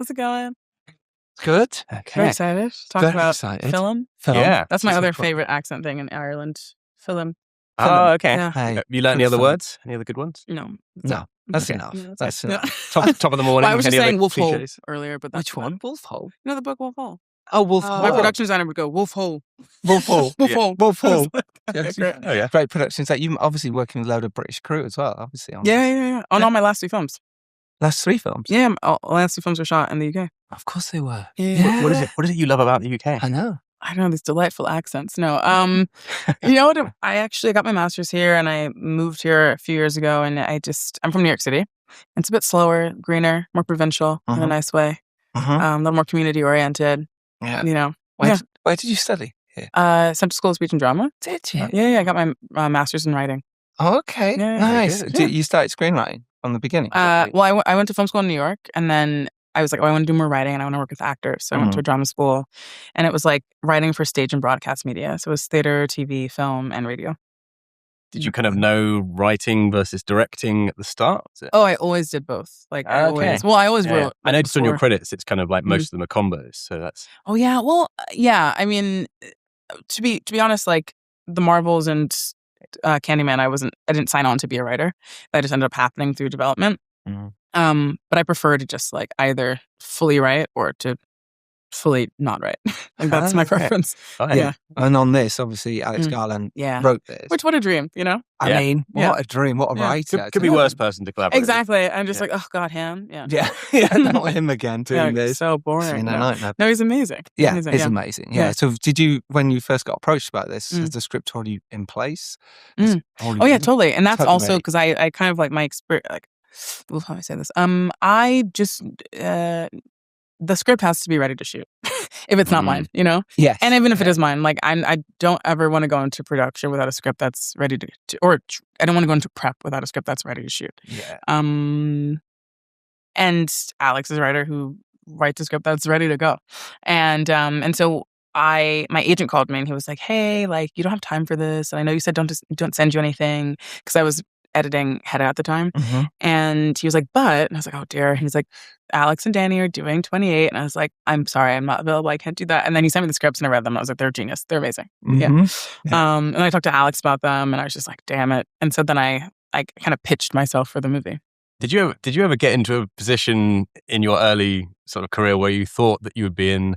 How's it going? Good. Very Okay. excited. Talk Very about excited. film. Yeah. That's my This is other pro- favorite accent thing in Ireland. Film. Oh, okay. Yeah. Hey, You learn any other film. words? Any other good ones? No. No, that's Okay. enough. Yeah, That's good. enough. Top of the morning. Well, I was just any other saying Wolf Hole cliches? earlier, but that's Which one? Wolf Hole. You know the book Wolf Hole? Oh, Wolf My Hole. production designer would go, Wolf Hole. Wolf Hole. Wolf Yeah. Hole. Wolf Hole. Okay, great. Oh, yeah. Great productions. Like you obviously working with a load of British crew as well. Obviously on Yeah. On all my last 2 films. last 3 films. Yeah, all last 2 films were shot in the UK. Of course they were. Yeah. What is it you love about the UK? I know. I don't know, these delightful accents. No, you know what? I actually got my master's here and I moved here a few years ago and I'm from New York City. It's a bit slower, greener, more provincial in a nice way. A little more community oriented, Yeah. you know. Where did you study? Here? Central School of Speech and Drama. Did you? Yeah, I got my master's in writing. Oh, okay. Yeah, Nice. very Did you started screenwriting from the beginning? Well, I went to film school in New York and then I was like, I want to do more writing and I want to work with actors. So I went to a drama school and it was like writing for stage and broadcast media. So it was theater, TV, film, and radio. Did you kind of know writing versus directing at the start? Oh, I always did both. Like I Okay. always Yeah. wrote. I noticed on your before. credits, it's kind of like most of them are combos. So that's Oh yeah, well, yeah. I mean, to be honest, like the Marvels and Candyman, I didn't sign on to be a writer. That just ended up happening through development. But I prefer to just like either fully write or to fully not write. Like that's my Okay. preference. oh, Yeah, And on this, obviously, Alex Garland yeah. wrote this. Which what a dream, you know? I Yeah. mean, Yeah. what a dream. What a Yeah. writer. Could be worse person to collaborate. with. Exactly. I'm just Yeah. like, oh God, him. Yeah. Yeah, not him again doing this. So It's boring. been a No. nightmare. No, he's amazing. Yeah, Amazing, it's yeah. amazing. Yeah. Yeah. So, did you, when you first got approached about this, is the script already in place? Mm. Already Oh yeah, in? totally. And that's Totally also ready. because I kind of like my experience. Like, well, how do I say this? I just the script has to be ready to shoot if it's not mine, you know. Yes. And even if it is mine, like I don't ever want to go into production without a script that's ready to or I don't want to go into prep without a script that's ready to shoot. Yeah. And Alex is a writer who writes a script that's ready to go, and so my agent called me and he was like, hey, like you don't have time for this, and I know you said don't send you anything because I was editing Hedda at the time, and he was like, but, and I was like, oh dear. He's like, Alex and Danny are doing 28, and I was like, I'm sorry, I'm not available, I can't do that. And then he sent me the scripts and I read them. I was like, they're genius, they're amazing. Yeah. And I talked to Alex about them, and I was just like, damn it. And so then I kind of pitched myself for the movie. Did you ever get into a position in your early sort of career where you thought that you would be in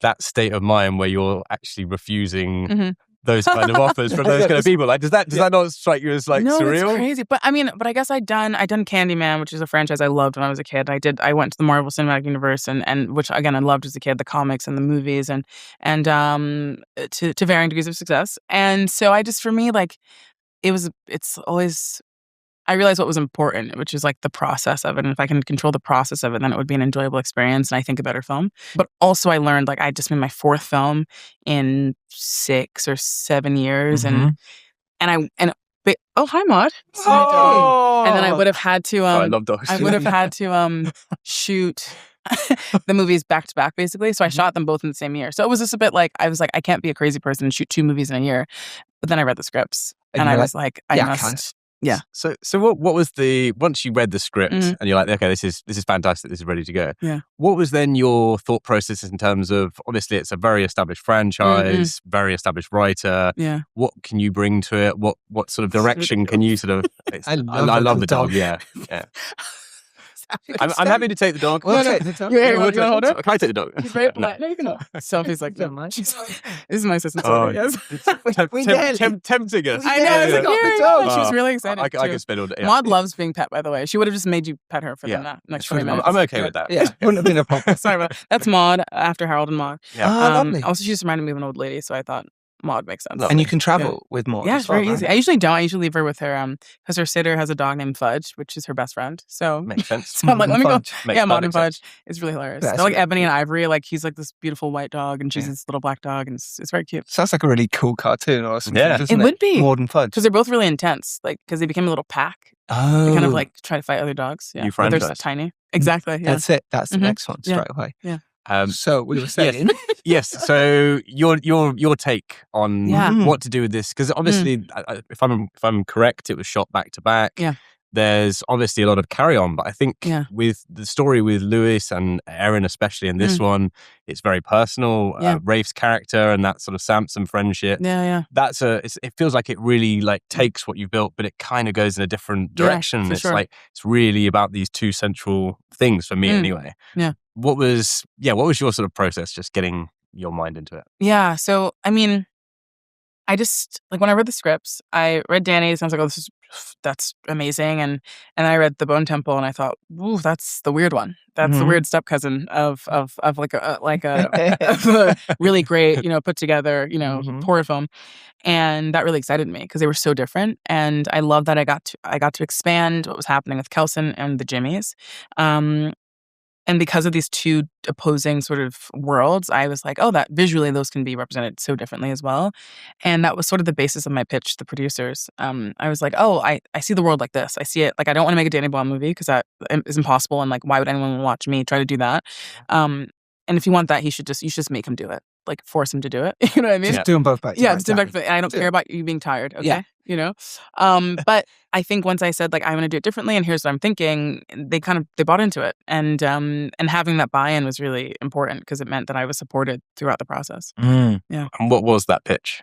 that state of mind where you're actually refusing those kind of offers from those kind of people? Like, does that not strike you as like No, surreal? it's crazy. But I mean, I guess I'd done Candyman, which is a franchise I loved when I was a kid. I went to the Marvel Cinematic Universe and which again I loved as a kid, the comics and the movies and to varying degrees of success. And so I just, for me, like it's always, I realized what was important, which is like the process of it. And if I can control the process of it, then it would be an enjoyable experience and I think a better film. But also I learned, like, I just made my 4th film in 6 or 7 years. Oh, hi, Maud. Oh. And then I would have had to, I love dogs. I would have had to shoot the movies back to back, basically. So I shot them both in the same year. So it was just a bit like, I was like, I can't be a crazy person and shoot 2 movies in a year. But then I read the scripts and I was like, I must. Yeah. So what was once you read the script and you're like, okay, this is fantastic, this is ready to go. Yeah. What was then your thought process in terms of, obviously it's a very established franchise, very established writer. Yeah. What can you bring to it? What sort of direction can you sort of? I love the dog. Yeah. I'm happy to take the dog. Well, take the dog. Yeah, you wanna hold it? Can I take the dog? He's very polite. No, you can not. Sophie's like, no. This is my assistant. Oh, Sophie. Yes. Tempting us. I know. It's like, dog. she was really excited. I can spend all day. Maud loves being pet, by the way. She would have just made you pet her for the next 20 minutes. I'm okay with that. Yeah, wouldn't have been a problem. Sorry about that. That's Maud after Harold and Maud. Yeah. Lovely. Also, she just reminded me of an old lady, so I thought Maud makes sense. And you can travel with more. Yeah, as it's very well, easy. right? I usually don't. I usually leave her with her because her sitter has a dog named Fudge, which is her best friend. So Makes sense. So I'm like, let me go. Fudge. Makes Maud and perfect Fudge. It's really hilarious. That's They're like really Ebony and Ivory. Like he's like this beautiful white dog, and she's this little black dog, and it's very cute. Sounds like a really cool cartoon or something. Yeah. doesn't It would be. More than Fudge. Because they're both really intense. Like because they became a little pack. Oh. They kind of like try to fight other dogs. Yeah, New but they're franchise. tiny. Exactly. Yeah. That's it. That's the next one Yeah. straight away. Yeah. So we were saying. Yes. So your take on Yeah. what to do with this, because obviously, if I'm correct, it was shot back to back. Yeah. there's obviously a lot of carry on, but I think with the story with Lewis and Erin, especially in this one, it's very personal. Rafe's character and that sort of Samson friendship. It feels like it really like takes what you've built, but it kind of goes in a different direction. It's like, it's really about these two central things for me anyway. Yeah. What was your sort of process just getting your mind into it? Yeah. So, I mean, I just, like, when I read the scripts, I read Danny's and I was like, oh, that's amazing. And I read The Bone Temple and I thought, ooh, that's the weird one. That's the weird step cousin of like a really great, put together, horror film. And that really excited me because they were so different. And I love that I got to expand what was happening with Kelson and the Jimmies. And because of these two opposing sort of worlds, I was like, oh, that visually those can be represented so differently as well. And that was sort of the basis of my pitch to the producers. I was like, oh, I see the world like this. I see it like I don't want to make a Danny Boyle movie because that is impossible. And like, why would anyone watch me try to do that? And if you want that, you should just make him do it. Like force him to do it. You know what I mean? Just do them both back to back. back. Just do them back to back. I don't care about you being tired. Okay. Yeah. But I think once I said like I'm going to do it differently and here's what I'm thinking, they bought into it, and having that buy-in was really important because it meant that I was supported throughout the process. Yeah. And what was that pitch?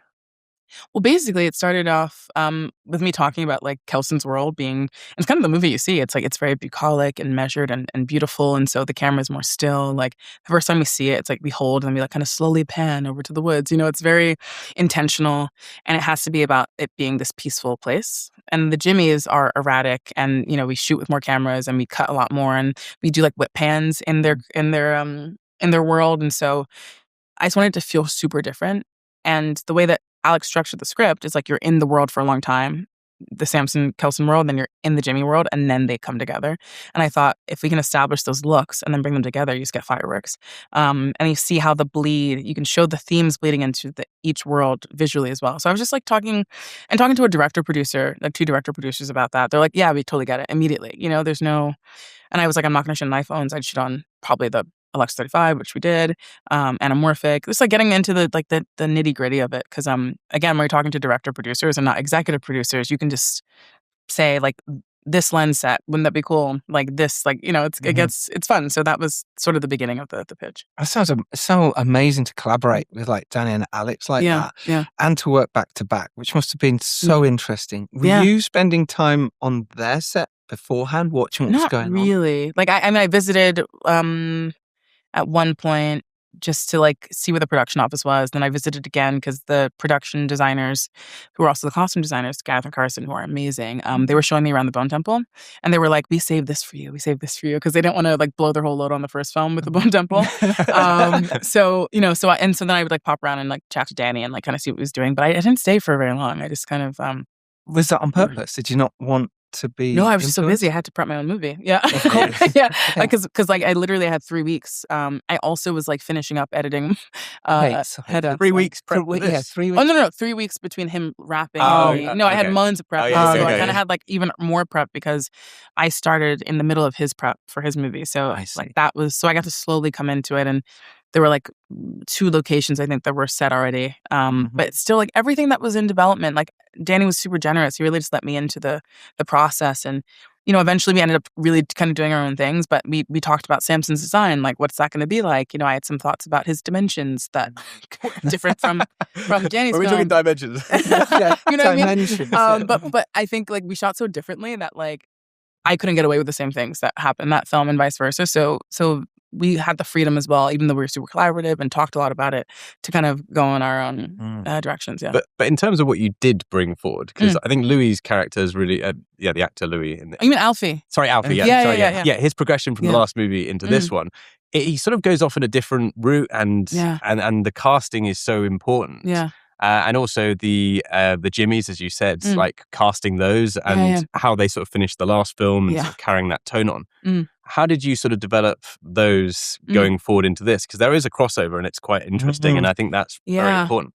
Well, basically, it started off with me talking about like Kelson's world being, it's kind of the movie you see. It's like it's very bucolic and measured and beautiful, and so the camera is more still. Like the first time we see it, it's like we hold and then we like kind of slowly pan over to the woods. It's very intentional, and it has to be about it being this peaceful place. And the Jimmies are erratic, and we shoot with more cameras and we cut a lot more, and we do like whip pans in their world, and so I just wanted it to feel super different. And the way that Alex structured the script is like you're in the world for a long time, the Samson Kelson world, then you're in the Jimmy world, and then they come together. And I thought if we can establish those looks and then bring them together, you just get fireworks. And you see how the bleed, you can show the themes bleeding into each world visually as well. So I was just like talking to a director producer, like two director producers about that. They're like, yeah, we totally get it immediately. There's no, and I was like, I'm not going to shoot on iPhones. I'd shoot on probably the Alexa 35, which we did, anamorphic. Just like getting into the nitty gritty of it. Because again, when you're talking to director producers and not executive producers, you can just say like this lens set, wouldn't that be cool? Like this, like it's fun. So that was sort of the beginning of the pitch. That sounds so amazing to collaborate with like Danny and Alex like that, and to work back to back, which must have been so interesting. Were you spending time on their set beforehand, watching what was going on? Not really. Like I visited. At one point, just to like see where the production office was. Then I visited again because the production designers, who are also the costume designers, Gath and Carson, who are amazing, they were showing me around the Bone Temple, and they were like, "We saved this for you. We saved this for you," because they didn't want to like blow their whole load on the first film with the Bone Temple. So then I would like pop around and like chat to Danny and like kind of see what he was doing. But I didn't stay for very long. I just kind of was that on purpose? Did you not want to be? No, I was just so busy. I had to prep my own movie. Yeah, of course. Yeah, because like I literally had 3 weeks. I also was like finishing up editing. 3 weeks prep. 3 weeks. Oh no, 3 weeks between him wrapping. I had months of prep. I kind of had like even more prep because I started in the middle of his prep for his movie. So like that was I got to slowly come into it, and there were like 2 locations I think that were set already. But still like everything that was in development, like Danny was super generous. He really just let me into the process. And, eventually we ended up really kind of doing our own things, but we talked about Samson's design. Like, what's that going to be like? I had some thoughts about his dimensions that were different from Danny's. Are we talking dimensions? You know what I mean? But I think like we shot so differently that like I couldn't get away with the same things that happened in that film and vice versa. So we had the freedom as well, even though we were super collaborative and talked a lot about it, to kind of go in our own directions. Yeah. But in terms of what you did bring forward, because I think Louis' character is really, the actor Louis. You mean Alfie? Sorry, Alfie. Yeah. His progression from the last movie into this one, he sort of goes off in a different route, and the casting is so important. Yeah. And also the Jimmies, as you said, like casting those and how they sort of finished the last film and sort of carrying that tone on. How did you sort of develop those going forward into this? Because there is a crossover and it's quite interesting, and I think that's very important.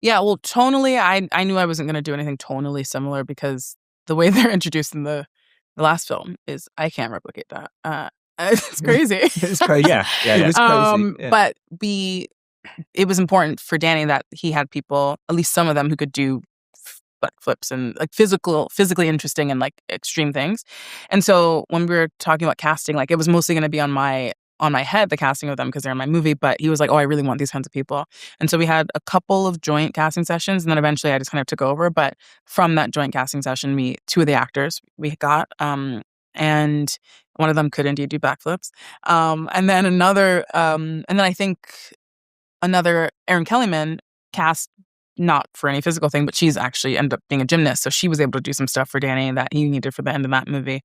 Yeah, well, tonally, I knew I wasn't going to do anything tonally similar because the way they're introduced in the last film is I can't replicate that. It's crazy. It's crazy. Yeah. It was crazy. But it was important for Danny that he had people, at least some of them, who could do backflips and like physically interesting and like extreme things. And so when we were talking about casting, like it was mostly going to be on my head, the casting of them, because they're in my movie. But he was like, oh, I really want these kinds of people. And so we had a couple of joint casting sessions, and then eventually I just kind of took over. But from that joint casting session, two of the actors we got, and one of them could indeed do backflips. And then I think another Erin Kellyman cast, not for any physical thing, but she's actually ended up being a gymnast. So she was able to do some stuff for Danny that he needed for the end of that movie.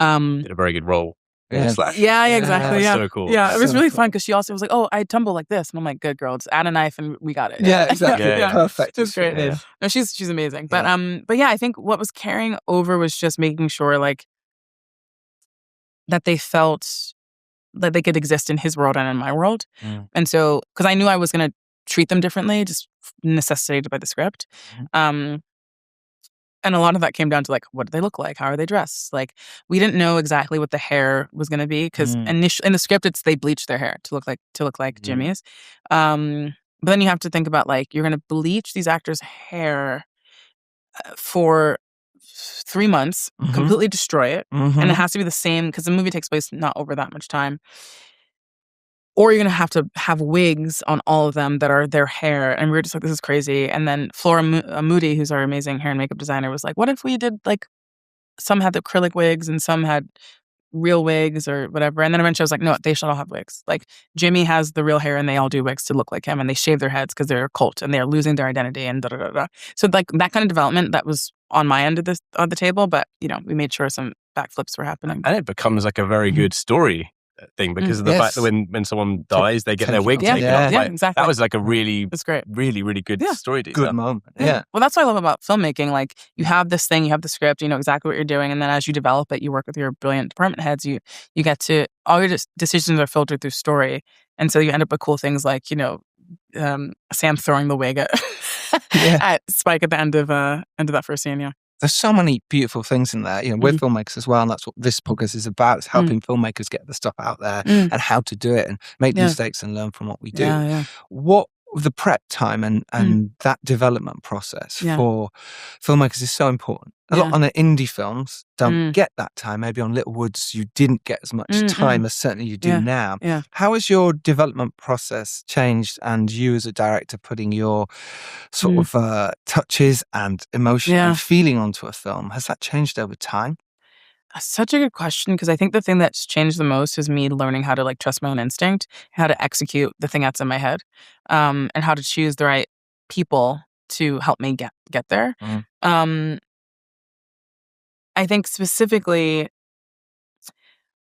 Did a very good role. Yeah, exactly. Yeah, so cool. Yeah, it was really fun because she also was like, "Oh, I tumble like this," and I'm like, "Good girl, just add a knife and we got it." Yeah, exactly. Perfect. It was great. Yeah. No, she's amazing. But yeah, I think what was carrying over was just making sure like that they felt that they could exist in his world and in my world, and so because I knew I was going to treat them differently, just necessitated by the script. And a lot of that came down to like, what do they look like? How are they dressed? Like, we didn't know exactly what the hair was going to be because initially in the script, they bleached their hair to look like Jimmy's. But then you have to think about like, you're going to bleach these actors' hair for 3 months, completely destroy it, and it has to be the same because the movie takes place not over that much time. Or you're going to have wigs on all of them that are their hair. And we were just like, this is crazy. And then Flora Moody, who's our amazing hair and makeup designer, was like, what if we did like, some had the acrylic wigs and some had real wigs or whatever. And then eventually I was like, no, they should all have wigs. Like Jimmy has the real hair and they all do wigs to look like him and they shave their heads because they're a cult and they're losing their identity and da-da-da-da. So like that kind of development that was on my end of the table. But, we made sure some backflips were happening. And it becomes like a very good story thing because of the fact that when someone dies, they get their wig taken off. Yeah, exactly. That was like a really, that's great. really, really good story detail. Good moment. Yeah. Well, that's what I love about filmmaking. Like, you have this thing, you have the script, you know exactly what you're doing, and then as you develop it, you work with your brilliant department heads. You get to all your decisions are filtered through story, and so you end up with cool things like Sam throwing the wig at Spike at the end of that first scene. Yeah. There's so many beautiful things in there. We're filmmakers as well, and that's what this podcast is about. It's helping filmmakers get the stuff out there and how to do it and make mistakes and learn from what we do. Yeah. What the prep time and that development process for filmmakers is so important. A lot on the indie films don't get that time. Maybe on Little Woods, you didn't get as much time as certainly you do now. Yeah. How has your development process changed and you as a director putting your sort of touches and emotion and feeling onto a film? Has that changed over time? That's such a good question because I think the thing that's changed the most is me learning how to like trust my own instinct, how to execute the thing that's in my head, and how to choose the right people to help me get there. I think specifically,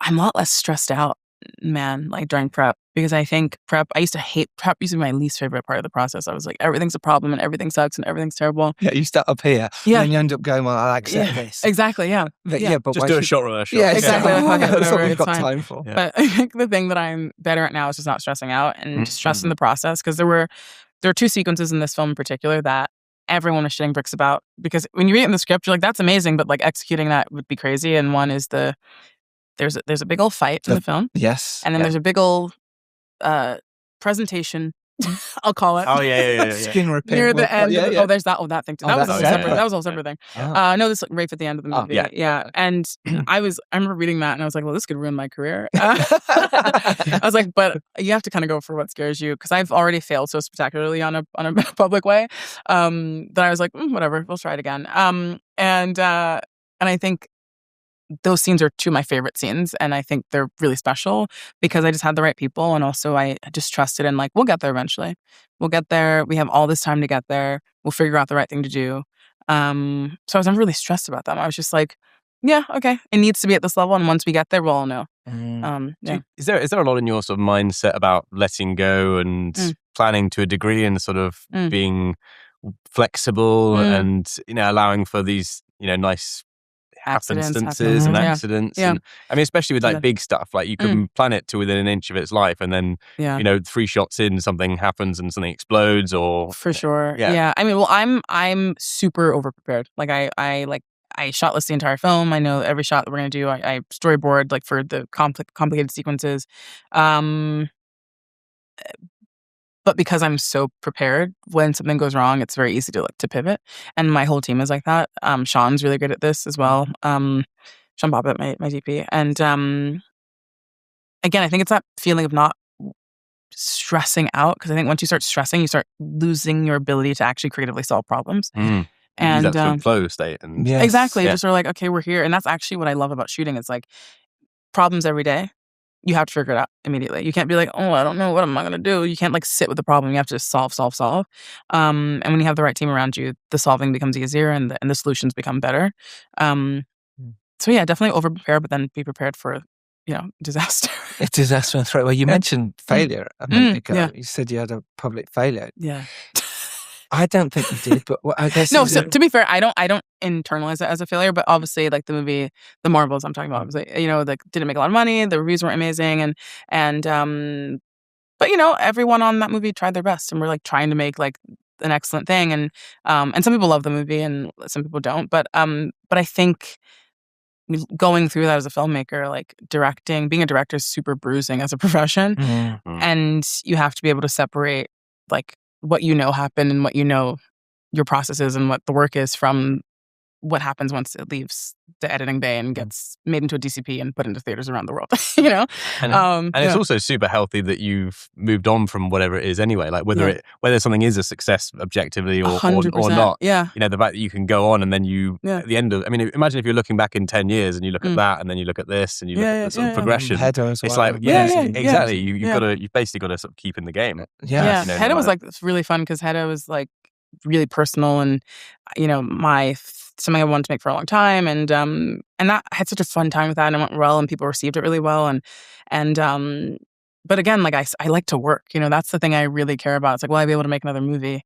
I'm a lot less stressed out, man, like during prep, because I think I used to hate prep. Used to be my least favorite part of the process. I was like, everything's a problem and everything sucks and everything's terrible. Yeah, you start up here and then you end up going, well, I accept this. Exactly, yeah. But just do a shot rehearsal. Yeah, exactly. That's what we've got time for. Yeah. But I think the thing that I'm better at now is just not stressing out and just trusting the process, because there were 2 sequences in this film in particular that everyone was shitting bricks about, because when you read it in the script, you're like, that's amazing, but like executing that would be crazy. And one is there's a big old fight in the film. Yes. And then there's a big old presentation, I'll call it. Oh, yeah. Skin ripping. Near the end. There's that thing too. That was a whole separate thing. Oh. No, this right at the end of the movie. Yeah. And I remember reading that and I was like, well, this could ruin my career. I was like, but you have to kind of go for what scares you, because I've already failed so spectacularly on a public way that I was like, whatever, we'll try it again. And I think those scenes are 2 of my favorite scenes, and I think they're really special because I just had the right people, and also I just trusted and like, we'll get there eventually. We'll get there. We have all this time to get there. We'll figure out the right thing to do. So I was never really stressed about them. I was just like, yeah, okay, it needs to be at this level, and once we get there, we'll all know. Is there a lot in your sort of mindset about letting go and planning to a degree and sort of being flexible and allowing for these nice happenstances and accidents? And I mean, especially with like big stuff, like you can plan it to within an inch of its life, and then 3 shots in, something happens and something explodes, or for sure. Yeah. I mean, well, I'm super overprepared. Like I shot list the entire film. I know every shot that we're gonna do. I storyboard like for the complicated sequences. But but because I'm so prepared, when something goes wrong, it's very easy to pivot. And my whole team is like that. Sean's really good at this as well. Sean Bobbitt, my DP. And again, I think it's that feeling of not stressing out, because I think once you start stressing, you start losing your ability to actually creatively solve problems. And that's the flow state. And exactly. Just sort of like, okay, we're here. And that's actually what I love about shooting. It's like problems every day. You have to figure it out immediately. You can't be like, oh, I don't know, what am I going to do? You can't like sit with the problem. You have to just solve. And when you have the right team around you, the solving becomes easier and the solutions become better. So yeah, definitely over prepare, but then be prepared for, disaster. It's disaster and threat. Well, you mentioned failure a minute ago. Yeah. You said you had a public failure. Yeah. I don't think you did, but I guess no. So to be fair, I don't internalize it as a failure. But obviously, like the movie, The Marbles, I'm talking about, obviously, like didn't make a lot of money. The reviews weren't amazing, but everyone on that movie tried their best, and we're like trying to make like an excellent thing. And some people love the movie, and some people don't. But I think going through that as a filmmaker, like being a director is super bruising as a profession, and you have to be able to separate like what happened and what your process is and what the work is from what happens once it leaves the editing bay and gets made into a DCP and put into theaters around the world. And it's also super healthy that you've moved on from whatever it is anyway. Like whether something is a success objectively or not. Yeah. The fact that you can go on and then at the end of, imagine if you're looking back in 10 years and you look at that and then you look at this and you look at the sort of progression. Header as well. It's like, exactly. You've basically got to sort of keep in the game. Yeah. Header was like really fun because Header was like really personal and, something I wanted to make for a long time, and that I had such a fun time with that, and it went well, and people received it really well, and but again, like I like to work, that's the thing I really care about. It's like, will I be able to make another movie?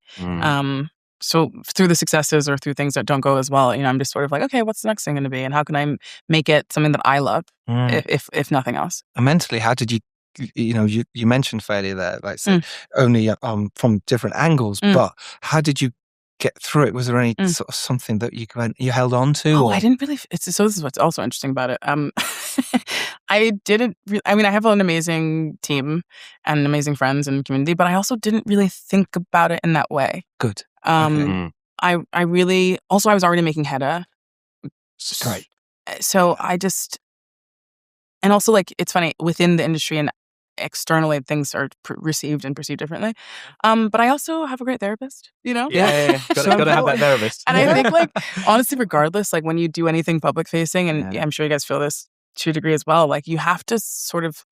So through the successes or through things that don't go as well, I'm just sort of like, okay, what's the next thing going to be, and how can I make it something that I love, if nothing else? And mentally, how did you? You mentioned failure there, like only from different angles, but how did you get through it? Was there any sort of something that you held on to? I didn't really. So this is what's also interesting about it. I didn't. I have an amazing team and amazing friends and community, but I also didn't really think about it in that way. Good. I really also I was already making Hedda. Great. So I just, and also like it's funny within the industry and externally things are received and perceived differently, but I also have a great therapist, Gotta have that therapist. And I think like honestly, regardless, like when you do anything public facing, and I'm sure you guys feel this to a degree as well, like you have to sort of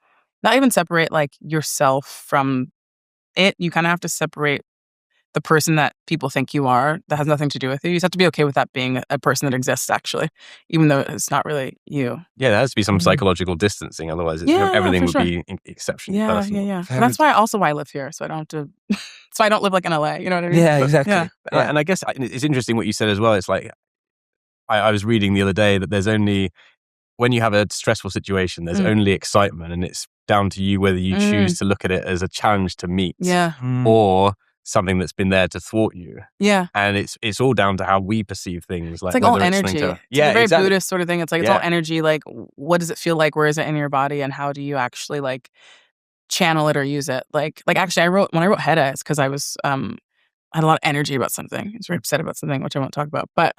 not even separate like yourself from it. You kind of have to separate the person that people think you are that has nothing to do with you. You just have to be okay with that being a person that exists, actually, even though it's not really you. Yeah, there has to be some psychological distancing. Otherwise, everything would be exceptionally personal. Yeah. That's why I live here, so I don't have to. So I don't live like in LA. You know what I mean? Yeah, exactly. And I guess it's interesting what you said as well. It's like I was reading the other day that there's only when you have a stressful situation, there's only excitement, and it's down to you whether you choose to look at it as a challenge to meet, or something that's been there to thwart you. Yeah. And it's all down to how we perceive things. Like it's like all energy. It's a very exactly. Buddhist sort of thing. It's like, it's all energy. Like, what does it feel like? Where is it in your body? And how do you actually like channel it or use it? Like actually when I wrote Hedda, it's because I was, I had a lot of energy about something. I was very upset about something, which I won't talk about, but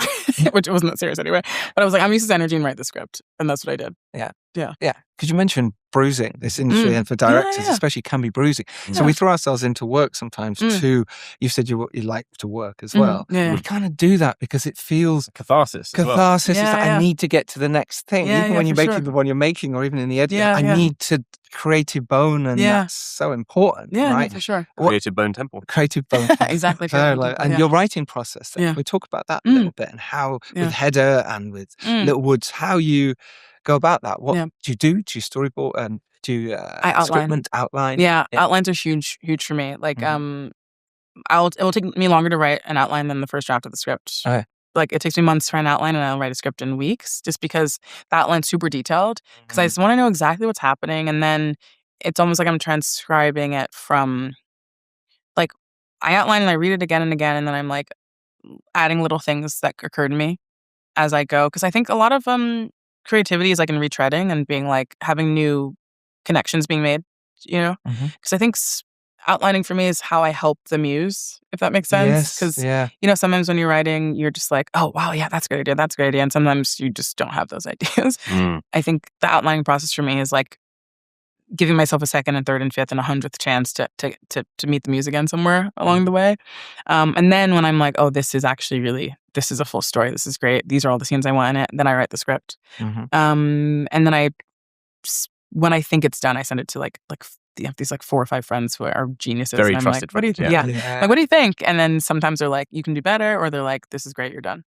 which wasn't that serious anyway. But I was like, I'm using this energy and write the script. And that's what I did. Yeah. Yeah. Because you mentioned bruising, this industry, and for directors especially can be bruising. So we throw ourselves into work sometimes too. You said you like to work as well. We kind of do that because it feels catharsis. It's like, I need to get to the next thing. Even when you're making the one you're making, or even in the editing, I need to creative bone, and that's so important. Right? No, for sure. Creative bone temple. Creative bone temple. Exactly. And your writing process. We talk about that a little bit, and how with Hedda and with Little Woods, how you go about that. What do you do? Do you storyboard and do you outline? Yeah, outlines are huge for me. Like, it will take me longer to write an outline than the first draft of the script. Okay. Like, it takes me months to write an outline, and I'll write a script in weeks, just because the outline's super detailed. Because I just want to know exactly what's happening, and then it's almost like I'm transcribing it from, like, I outline and I read it again and again, and then I'm like adding little things that occur to me as I go. Because I think a lot of creativity is like in retreading and being like having new connections being made, Because I think outlining for me is how I help the muse, if that makes sense. Because, you know, sometimes when you're writing, you're just like, oh, wow, yeah, that's a good idea. That's a good idea. And sometimes you just don't have those ideas. I think the outlining process for me is like giving myself a second and third and fifth and 100th chance to meet the muse again somewhere along the way. And then when I'm like, oh, this is a full story. This is great. These are all the scenes I want in it. Then I write the script. And then when I think it's done, I send it to like you have these like 4 or 5 friends who are geniuses. Very and I'm trusted like, what do you think? Like, what do you think? And then sometimes they're like, you can do better, or they're like, this is great, you're done.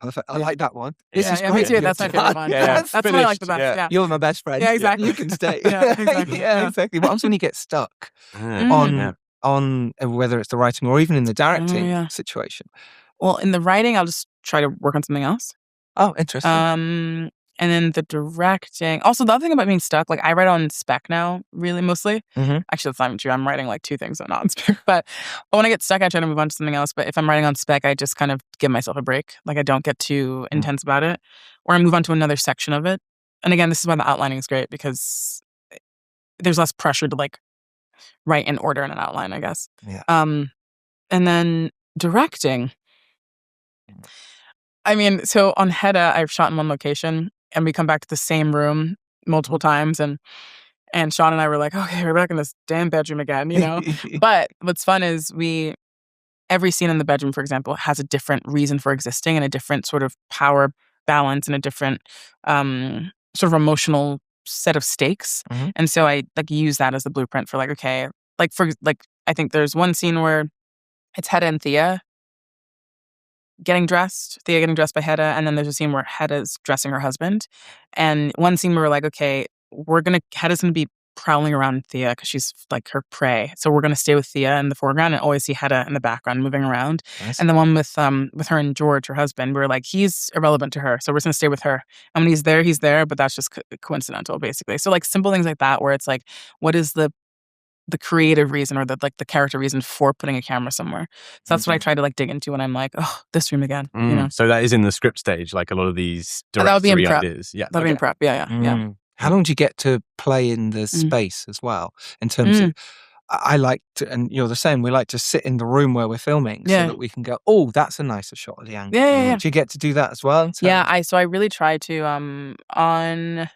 Perfect. I like that one. This is great. Me too. That's my favorite one. That's what I like the best. Yeah. You're my best friend. Yeah, exactly. You can stay. Exactly. What happens when you get stuck on whether it's the writing or even in the directing situation? Well, in the writing, I'll just try to work on something else. Oh, interesting. And then the directing. Also, the other thing about being stuck, like I write on spec now, really mostly. Actually, that's not even true. I'm writing like 2 things, so not on spec. But when I get stuck, I try to move on to something else. But if I'm writing on spec, I just kind of give myself a break. Like I don't get too intense about it, or I move on to another section of it. And again, this is why the outlining is great, because there's less pressure to like write in order in an outline, I guess. Yeah. And then directing. I mean, so on Hedda, I've shot in one location. And we come back to the same room multiple times, and Sean and I were like, okay, we're back in this damn bedroom again, you know? But what's fun is every scene in the bedroom, for example, has a different reason for existing and a different sort of power balance and a different sort of emotional set of stakes. And so I like use that as the blueprint for like, okay, like I think there's one scene where it's Hedda and Thea getting dressed by Hedda, and then there's a scene where Hedda's dressing her husband. And one scene where we're like, okay, Hedda's gonna be prowling around Thea because she's like her prey. So we're gonna stay with Thea in the foreground and always see Hedda in the background moving around. Nice. And the one with her and George, her husband, we're like, he's irrelevant to her, so we're just gonna stay with her. And when he's there, but that's just coincidental, basically. So like simple things like that, where it's like, what is the creative reason or the character reason for putting a camera somewhere. So that's what I try to like dig into when I'm like, oh, this room again. You know? So that is in the script stage, like a lot of these directory ideas. Yeah, that would be in prep. Yeah. How long do you get to play in the space as well? In terms of, I like to, and you're the same, we like to sit in the room where we're filming so that we can go, oh, that's a nicer shot of the angle. Yeah. Do you get to do that as well? So I really try to, I'm trying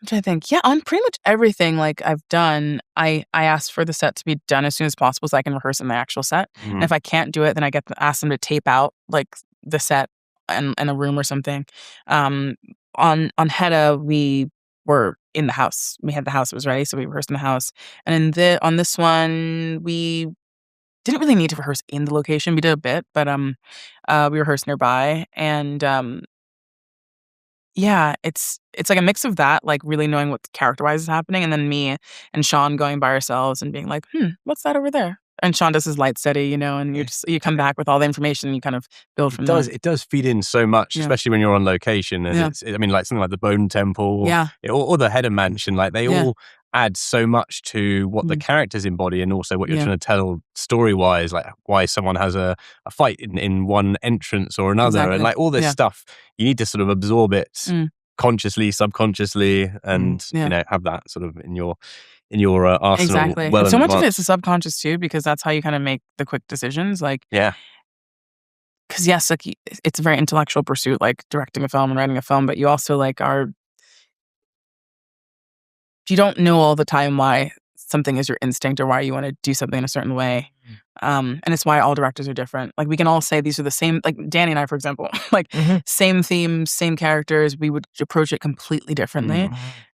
to think. Yeah, on pretty much everything like I've done, I ask for the set to be done as soon as possible so I can rehearse in the actual set. And if I can't do it, then I ask them to tape out like the set in a room or something. On Hedda, we were in the house. We had the house that was ready, so we rehearsed in the house. And on this one, we didn't really need to rehearse in the location. We did a bit, but we rehearsed nearby. And yeah, it's like a mix of that, like really knowing what character-wise is happening, and then me and Sean going by ourselves and being like, what's that over there? And Sean does his light steady, you know, and you come back with all the information and you kind of build from there. It does feed in so much, especially when you're on location. And I mean, like something like the Bone Temple or the Hedda Mansion, like they all add so much to what the characters embody and also what you're trying to tell story-wise, like why someone has a fight in one entrance or another. Exactly. And like all this stuff, you need to sort of absorb it consciously, subconsciously, and you know, have that sort of in your arsenal. Exactly. Well, so much of it's the subconscious too, because that's how you kind of make the quick decisions. Like, because yes, like it's a very intellectual pursuit, like directing a film and writing a film, but you also like you don't know all the time why something is your instinct or why you want to do something in a certain way. And it's why all directors are different. Like we can all say these are the same, like Danny and I, for example, like same themes, same characters, we would approach it completely differently.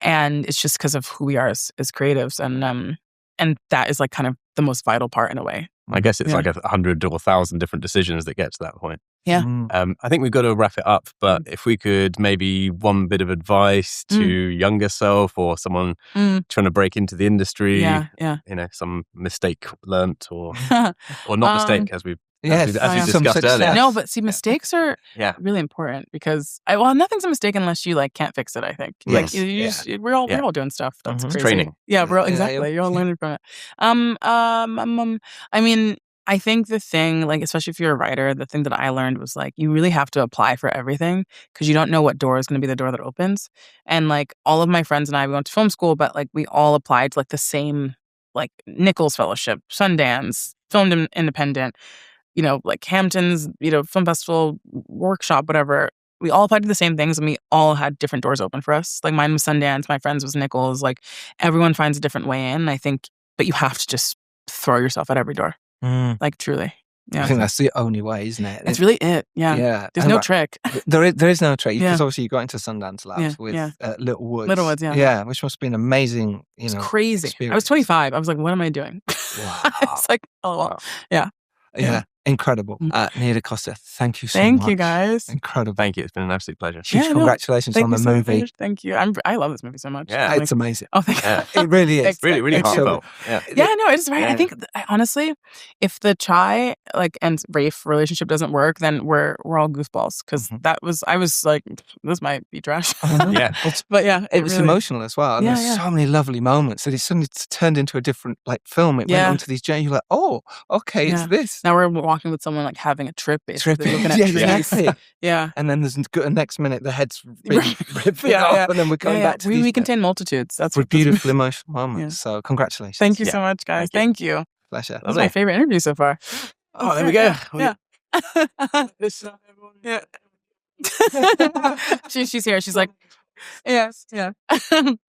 And it's just because of who we are as creatives. And that is like kind of the most vital part in a way. I guess it's like 100 or 1,000 different decisions that get to that point. Yeah. I think we've got to wrap it up, but if we could maybe one bit of advice to younger self or someone trying to break into the industry, you know, some mistake learnt or not mistake as we discussed earlier. No, but see, mistakes are really important because nothing's a mistake unless you like can't fix it. I think like we're all doing stuff that's crazy. Training. Yeah, exactly. You're all learning from it. I mean, I think the thing, like, especially if you're a writer, the thing that I learned was, like, you really have to apply for everything because you don't know what door is going to be the door that opens. And, like, all of my friends and I, we went to film school, but, like, we all applied to, like, the same like Nichols Fellowship, Sundance, Filmed Independent, like Hamptons, film festival, workshop, whatever. We all applied to the same things and we all had different doors open for us. Like mine was Sundance, my friend's was Nichols. Like everyone finds a different way in, I think, but you have to just throw yourself at every door. Like truly. Yeah. I think that's the only way, isn't it? It's really it. Yeah. Yeah. There's no trick. There is no trick because obviously you got into Sundance Labs with Little Woods. Little Woods, yeah. Yeah, which must have been amazing. It's crazy. Experience. I was 25. I was like, what am I doing? Wow. It's like, oh, wow. Yeah. Yeah. Incredible. Nia DaCosta, thank you so much. Thank you, guys. Incredible. Thank you. It's been an absolute pleasure. Huge congratulations on the movie. Much. Thank you. I love this movie so much. Yeah. It's amazing. Oh, thank you. It really is. Really, really heartfelt. Yeah, no, it's right. I think, honestly, if the Chai and Rafe relationship doesn't work, then we're all goofballs. Because I was like, this might be trash. Yeah. But yeah. It was emotional as well. And there's so many lovely moments that it suddenly turned into a different film. It went onto these journeys. You're like, oh, okay, it's this. Now we're walking with someone like having a trip, basically. Looking at trees. Exactly. Yeah. And then there's the next minute the head's ripping off, and then we're going back to we contain multitudes. That's what beautiful emotional moments. So congratulations. Thank you so much, guys. Thank you. Pleasure. That was my favorite interview so far. Oh, there we go. Yeah. She's here. She's like, yes, yeah.